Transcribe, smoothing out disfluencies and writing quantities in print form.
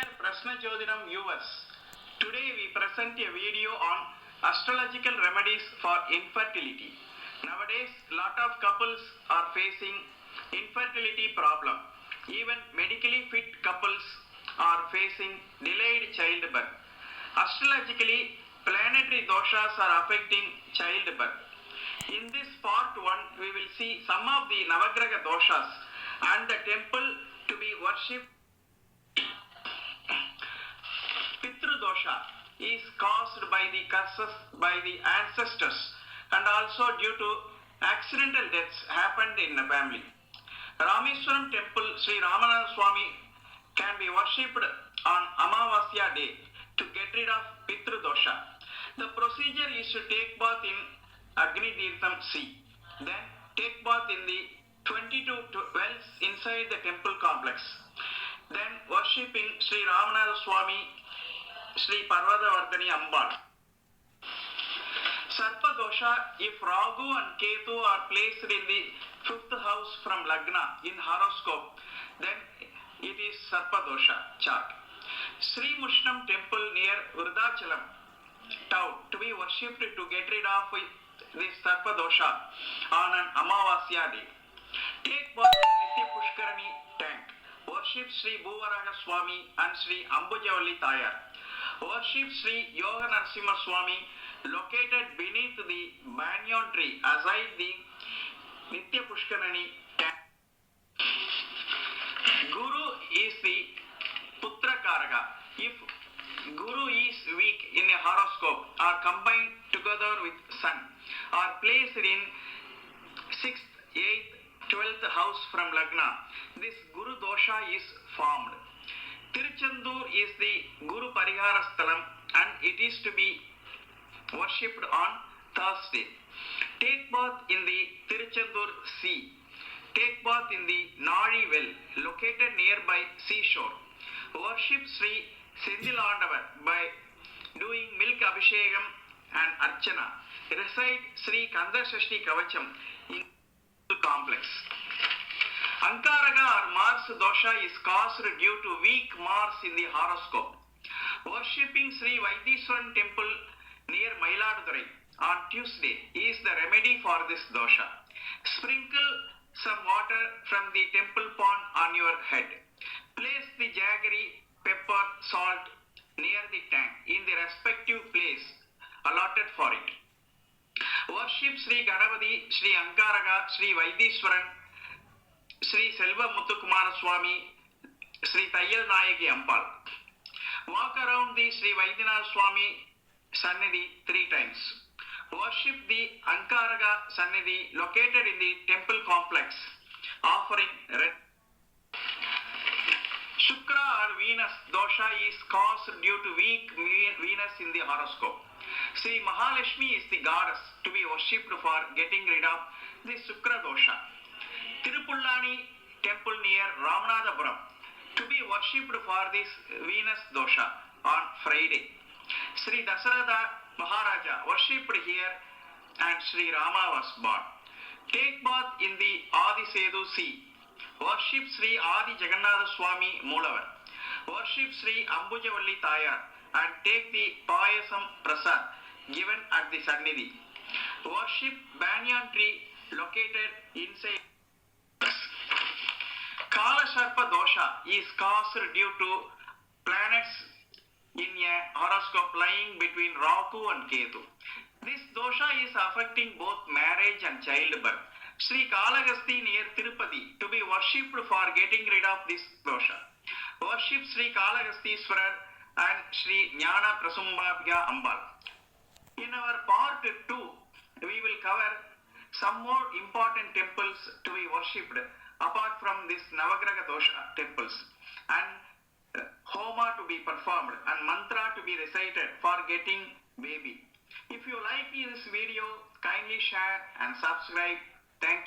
Dear Prashna Jodinam viewers, today we present a video on astrological remedies for infertility. Nowadays, lot of couples are facing infertility problem. Even medically fit couples are facing delayed childbirth. Astrologically, planetary doshas are affecting childbirth. In this part 1, we will see some of the Navagraha doshas and the temple to be worshipped. Pitru dosha is caused by the curses by the ancestors and also due to accidental deaths happened in the family. Rameswaram temple Sri Ramanatha Swami can be worshipped on Amavasya day to get rid of Pitru dosha. The procedure is to take bath in Agni Tirtham Sea. Then take bath in the 22 wells inside the temple complex. Then worshipping Sri Ramanatha Swami, Sri Parvatavardhani Ambal. Sarpa dosha, if Rahu and Ketu are placed in the 5th house from Lagna in horoscope, then it is Sarpa dosha chart. Sri Mushnam temple near Vrudachalam town to be worshipped to get rid of this Sarpa dosha on an Amavasya day. Take bath in Nitya Pushkarani tank. Worship Sri Bhuvaraga Swami and Sri Ambujavalli Tayar. Worship Sri Yoga Narasimha Swami located beneath the banyan tree aside the Nitya Pushkarani tank. Guru is the Putra Karaka. If Guru is weak in a horoscope or combined together with Sun or placed in 6th, 8th, 12th house from Lagna, this Guru dosha is formed. Tiruchendur is the Guru Parihara Sthalam and it is to be worshipped on Thursday. Take bath in the Tiruchendur Sea. Take bath in the Nari well located nearby seashore. Worship Sri Sendilandavar by doing milk abhishekam and archana. Recite Sri Kanda Shashti Kavacham in the complex. Ankaraga or Mars dosha is caused due to weak Mars in the horoscope. Worshipping Sri Vaidiswaran temple near Mailadurai on Tuesday is the remedy for this dosha. Sprinkle some water from the temple pond on your head. Place the jaggery, pepper, salt near the tank in the respective place allotted for it. Worship Sri Ganapati, Sri Ankaraga, Sri Vaidiswaran, Sri Selva Muthukumara Swami, Sri Tayyal Nayaki Ampal. Walk around the Sri Vaidinath Swami Sannidhi 3 times. Worship the Ankaraga Sannidhi located in the temple complex, offering red. Shukra or Venus dosha is caused due to weak Venus in the horoscope. Sri Mahalakshmi is the goddess to be worshipped for getting rid of the Shukra dosha. Tirupullani temple near Ramanathapuram to be worshipped for this Venus dosha on Friday. Sri Dasaratha Maharaja worshipped here and Sri Rama was born. Take bath in the Adisedu Sea. Worship Sri Adi Jagannatha Swami Moolavar. Worship Sri Ambujavalli Tayar and take the Payasam Prasad given at the Sannidhi. Worship banyan tree located inside. Kala Sharpa dosha is caused due to planets in a horoscope lying between Rahu and Ketu. This dosha is affecting both marriage and childbirth. Sri Kalahasti near Tirupati to be worshipped for getting rid of this dosha. Worship Sri Kalahastishwarar and Sri Jnana Prasumbhabhya Ambal. In our part 2, we will cover some more important temples to be worshipped apart from this Navagraha dosha temples and homa to be performed and mantra to be recited for getting baby. If you like this video, kindly share and subscribe. Thank you.